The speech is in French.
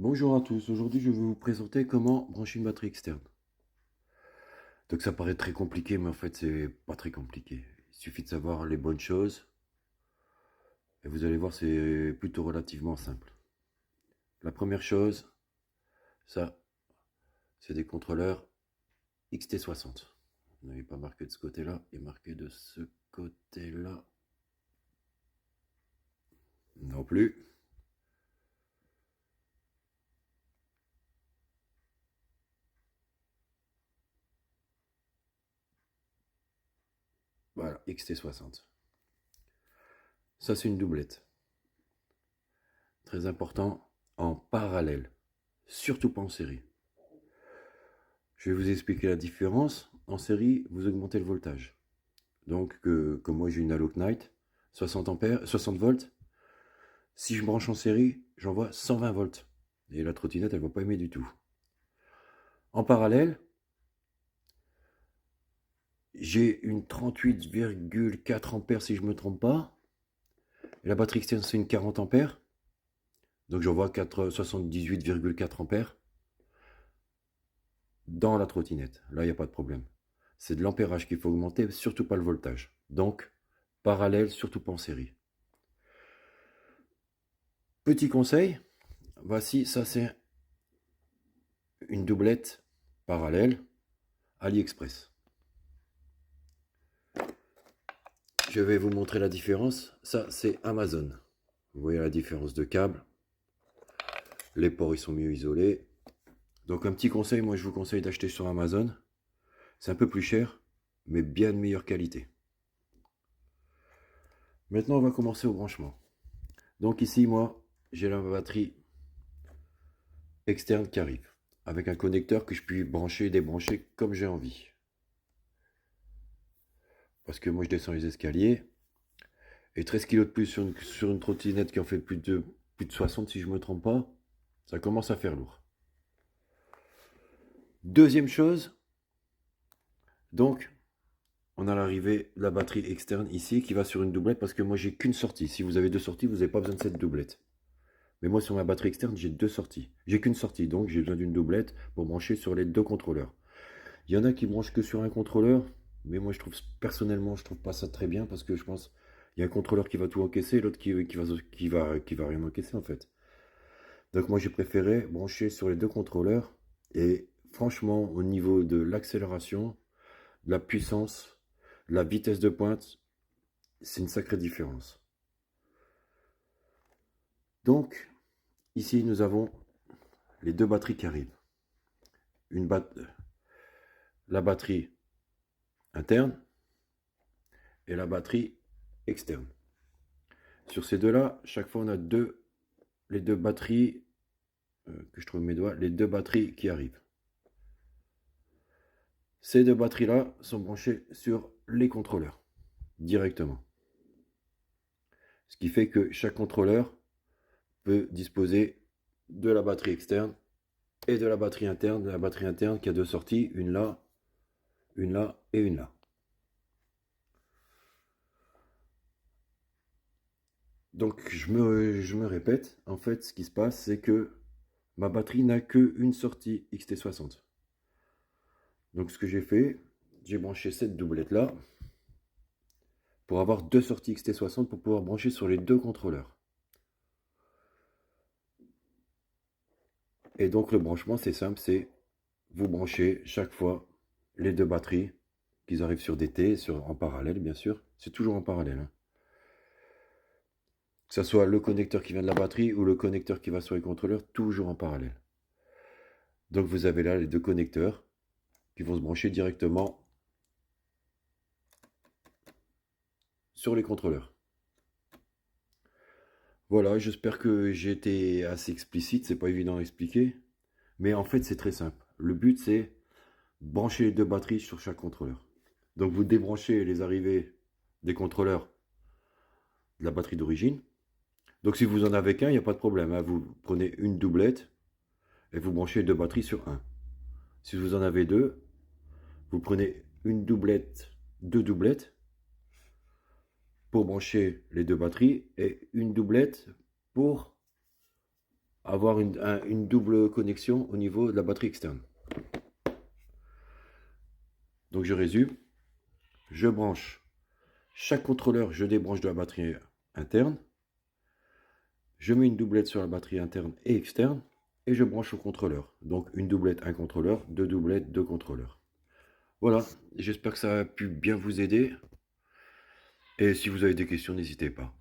Bonjour à tous, aujourd'hui je vais vous présenter comment brancher une batterie externe. Donc ça paraît très compliqué, mais en fait c'est pas très compliqué. Il suffit de savoir les bonnes choses et vous allez voir c'est plutôt relativement simple. La première chose, ça c'est des contrôleurs XT60. Vous n'avez pas marqué de ce côté-là et marqué de ce côté-là non plus. Voilà, XT60. Ça c'est une doublette. Très important, en parallèle, surtout pas en série. Je vais vous expliquer la différence. En série, vous augmentez le voltage. Donc, comme moi j'ai une Alok Night, 60 ampères, 60 volts. Si je branche en série, j'envoie 120 volts. Et la trottinette, elle ne va pas aimer du tout. En parallèle, j'ai une 38,4 ampères si je ne me trompe pas. Et la batterie externe, c'est une 40 ampères. Donc j'envoie 78,4 ampères dans la trottinette. Là, il n'y a pas de problème. C'est de l'ampérage qu'il faut augmenter, surtout pas le voltage. Donc, parallèle, surtout pas en série. Petit conseil, voici, ça c'est une doublette parallèle AliExpress. Je vais vous montrer la différence. Ça c'est Amazon. Vous voyez la différence de câble. Les ports ils sont mieux isolés. Donc un petit conseil, moi je vous conseille d'acheter sur Amazon. C'est un peu plus cher, mais bien de meilleure qualité. Maintenant on va commencer au branchement. Donc ici moi j'ai la batterie externe qui arrive, avec un connecteur que je puis brancher et débrancher comme j'ai envie. Parce que moi je descends les escaliers, et 13 kg de plus sur une trottinette qui en fait plus de 60 si je ne me trompe pas, ça commence à faire lourd. Deuxième chose, donc on a l'arrivée de la batterie externe ici qui va sur une doublette parce que moi j'ai qu'une sortie. Si vous avez deux sorties, vous n'avez pas besoin de cette doublette. Mais moi sur ma batterie externe, j'ai deux sorties. J'ai qu'une sortie, donc j'ai besoin d'une doublette pour brancher sur les deux contrôleurs. Il y en a qui branchent que sur un contrôleur, mais moi je trouve personnellement je trouve pas ça très bien parce que je pense il y a un contrôleur qui va tout encaisser et l'autre qui va rien encaisser en fait. Donc moi j'ai préféré brancher sur les deux contrôleurs et franchement au niveau de l'accélération, de la puissance, de la vitesse de pointe, c'est une sacrée différence. Donc ici nous avons les deux batteries qui arrivent. La batterie interne et la batterie externe. Sur ces deux-là, chaque fois on a les deux batteries, que je trouve mes doigts, les deux batteries qui arrivent. Ces deux batteries-là sont branchées sur les contrôleurs, directement. Ce qui fait que chaque contrôleur peut disposer de la batterie externe et de la batterie interne. La batterie interne qui a deux sorties, une là et une là. Donc je me répète, en fait ce qui se passe c'est que ma batterie n'a qu'une sortie XT60. Donc ce que j'ai fait, j'ai branché cette doublette là pour avoir deux sorties XT60 pour pouvoir brancher sur les deux contrôleurs. Et donc le branchement c'est simple, c'est vous branchez chaque fois les deux batteries, qu'ils arrivent sur DT, en parallèle bien sûr, c'est toujours en parallèle. Hein. Que ce soit le connecteur qui vient de la batterie ou le connecteur qui va sur les contrôleurs, toujours en parallèle. Donc vous avez là les deux connecteurs qui vont se brancher directement sur les contrôleurs. Voilà, j'espère que j'ai été assez explicite, c'est pas évident à expliquer. Mais en fait c'est très simple. Le but c'est brancher les deux batteries sur chaque contrôleur. Donc vous débranchez les arrivées des contrôleurs de la batterie d'origine. Donc si vous en avez qu'un, il n'y a pas de problème. Hein. Vous prenez une doublette et vous branchez deux batteries sur un. Si vous en avez deux, vous prenez une doublette, deux doublettes pour brancher les deux batteries et une doublette pour avoir une double connexion au niveau de la batterie externe. Donc je résume, je branche chaque contrôleur, je débranche de la batterie interne, je mets une doublette sur la batterie interne et externe, et je branche au contrôleur. Donc une doublette, un contrôleur, deux doublettes, deux contrôleurs. Voilà, j'espère que ça a pu bien vous aider. Et si vous avez des questions, n'hésitez pas.